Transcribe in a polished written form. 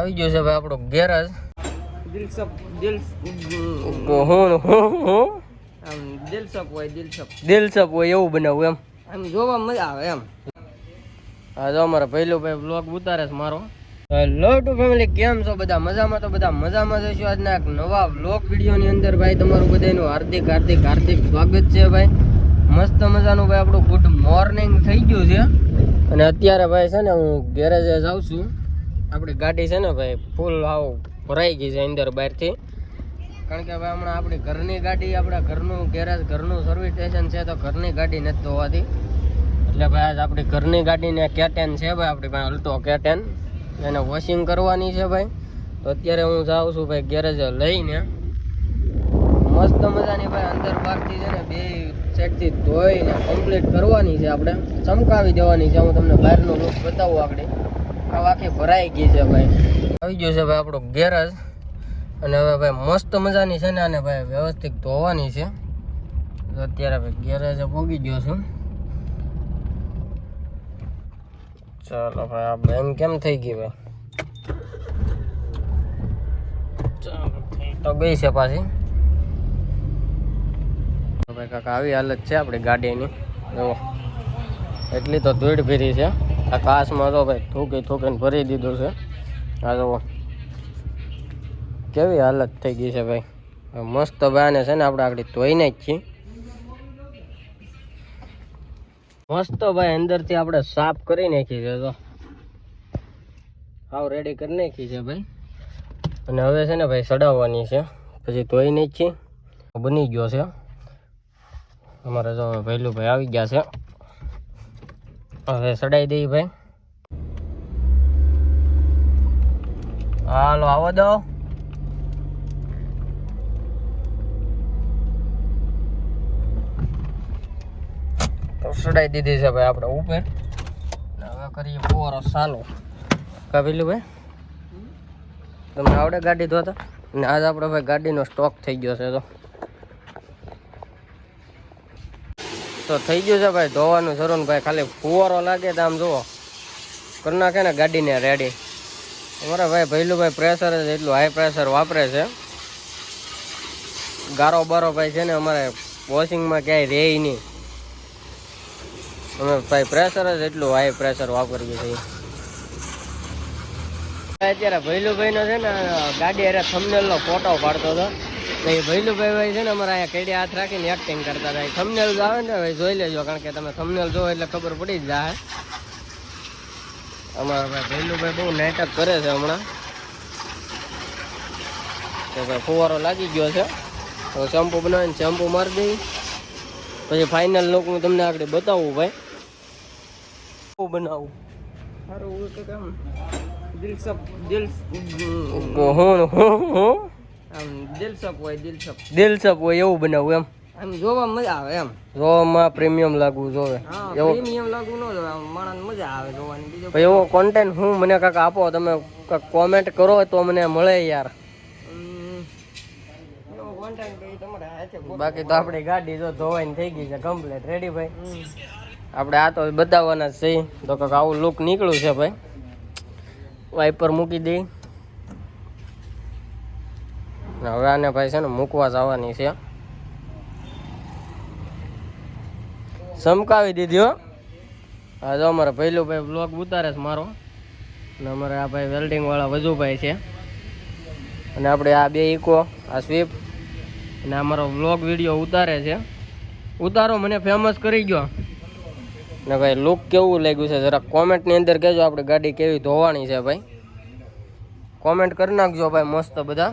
આવી ગયો છે ભાઈ આપણો ગેરેજ. દિલસપ હોય એવું બનાવવું એમ જોવા મજા આવે એમ. હા જો અમારા પહેલો ભાઈ બ્લોગ ઉતારે છે મારો. હેલો ટુ ફેમિલી, કેમ છો બધા? મજામાં? તો બધા મજામાં જઈશું. આજના એક નવા બ્લોગ વિડીયોની અંદર ભાઈ તમારું બધાનું હાર્દિક હાર્દિક હાર્દિક સ્વાગત છે ભાઈ. મસ્ત મજાનું ભાઈ આપણું ગુડ મોર્નિંગ થઈ ગયું છે અને અત્યારે ભાઈ છે ને હું ગેરેજે જાઉં છું. આપણી ગાડી છે ને ભાઈ ફૂલ આવ ભરાઈ ગઈ છે અંદર બહારથી, કારણ કે ભાઈ હમણાં આપણી ઘરની ગાડી, આપણા ઘરનું ગેરેજ, ઘરનું સર્વિસ સ્ટેશન છે તો ઘરની ગાડી નથી ધોવાતી. એટલે ભાઈ આજ આપણી ઘરની ગાડીને કેટેન છે ભાઈ, આપણી પાસે અલ્ટો કેટેન, એને વોશિંગ કરવાની છે ભાઈ. તો અત્યારે હું જાઉં છું ભાઈ ગેરેજે લઈને. મસ્ત મજાની ભાઈ અંદર બહારથી છે ને બે સેટથી ધોઈને કમ્પ્લીટ કરવાની છે, આપણે ચમકાવી દેવાની છે. હું તમને બહારનો લુક બતાવું. આગળ આ આખી ભરાઈ ગઈ છે ભાઈ. આવી ગયો છે ભાઈ આપણો ગેરેજ અને હવે ભાઈ મસ્ત મજાની છે ને આને ભાઈ વ્યવસ્થિત ધોવાની છે. તો અત્યારે ભાઈ ગેરેજે પહોંચી ગયો છું. ચાલો ભાઈ આ બેન કેમ થઈ ગઈ ભાઈ? ચાલો તો ગઈ છે પાછી. ભાઈ કાકા આવી હાલત છે આપણી ગાડીની. જો એટલી તો ધૂળ ભરી છે આ કાચમાં. તો ભાઈ થૂકી થૂકીને ભરી દીધું છે. આ જુઓ કેવી હાલત થઈ ગઈ છે ભાઈ. મસ્ત બાને છે ને આપણે આગળ ધોઈને જ છીએ. મસ્ત ભાઈ અંદરથી આપણે સાફ કરી નાખી છે. તો હાવ રેડી કરી નાખી છે ભાઈ. અને હવે છે ને ભાઈ સડાવવાની છે, પછી ધોઈને જ છીએ. બની ગયો છે અમારે. જો પહેલું ભાઈ આવી ગયા છે, હવે સડાઈ દઈ ભાઈ. હાલો આવો દો. તો સડાઈ દીધી છે ભાઈ આપણે ઉપર. હવે કરીએ ફુવારો ચાલુ. કા પેલું ભાઈ તમને આવડે ગાડી ધોતા? અને આજ આપણે ભાઈ ગાડીનો સ્ટોક થઈ ગયો છે. તો થઈ ગયું છે ભાઈ ધોવાનું શરૂ ને ભાઈ. ખાલી ફુવારો લાગે તો આમ જુઓ કરી નાખે ને ગાડીને રેડી. અમારા ભાઈ પહેલું ભાઈ પ્રેશર જ એટલું હાઈ પ્રેશર વાપરે છે. ગારો બારો ભાઈ છે ને અમારે વોશિંગમાં ક્યાંય રહે નહીં. અમે ભાઈ પ્રેશર જ એટલું હાઈ પ્રેશર વાપરીએ છીએ. અત્યારે ભૈલુભાઈ નો છે ને ગાડી અરે થંબનેલ નો ફોટો પાડતો હતો. તો એ ભૈલુભાઈ ભાઈ છે ને અમારા અહીંયા કેડી હાથ રાખીને એક્ટિંગ કરતા હતા. થંબનેલ આવે ને ભાઈ જોઈ લેજો, કારણ કે તમે થંબનેલ જોવો એટલે ખબર પડી જ જાય. અમારા ભાઈ ભૈલુભાઈ બહુ નાટક કરે છે હમણાં. તો ભાઈ ફુવારો લાગી ગયો છે. તો શેમ્પુ બનાવીને શેમ્પુ મારી દઈ, પછી ફાઇનલ લુક હું તમને આગળ બતાવું ભાઈ. શું બનાવું સારું કે કેમ? દિલસપ હોય એવું બનાવવું એમ જોવા મજા આવે એમ. જોવામાં પ્રીમિયમ લાગવું જોવે. પ્રીમિયમ લાગવું ન જોવે, માણસ મજા આવે જોવાની. બીજો એવો કોન્ટેન્ટ હું મને કાંક આપો, તમે કાંક કોમેન્ટ કરો તો મને મળે યાર. બાકી તો આપણી ગાડી જો ધોવાઈને થઈ ગઈ છે કમ્પ્લીટ રેડી ભાઈ. આપણે આ તો બતાવવાના છે. તો કાંક આવું લુક નીકળ્યું છે ભાઈ. વાઇપર મૂકી દઈ. હવે આને ભાઈ છે ને મૂકવા જવાની છે. ચમકાવી દીધી હો. હા જો અમારે પહેલું ભાઈ બ્લોગ ઉતારે છે મારો. અને અમારે આ ભાઈ વેલ્ડિંગ વાળા વજુભાઈ છે. અને આપણે આ બે ઇકો, આ સ્વીપ અને અમારો બ્લોગ વિડીયો ઉતારે છે. ઉતારો મને ફેમસ કરી ગયો. ને ભાઈ લુક કેવું લાગ્યું છે જરા કોમેન્ટની અંદર કહેજો. આપણે ગાડી કેવી ધોવાની છે ભાઈ, કોમેન્ટ કરી નાખજો ભાઈ મસ્ત બધા.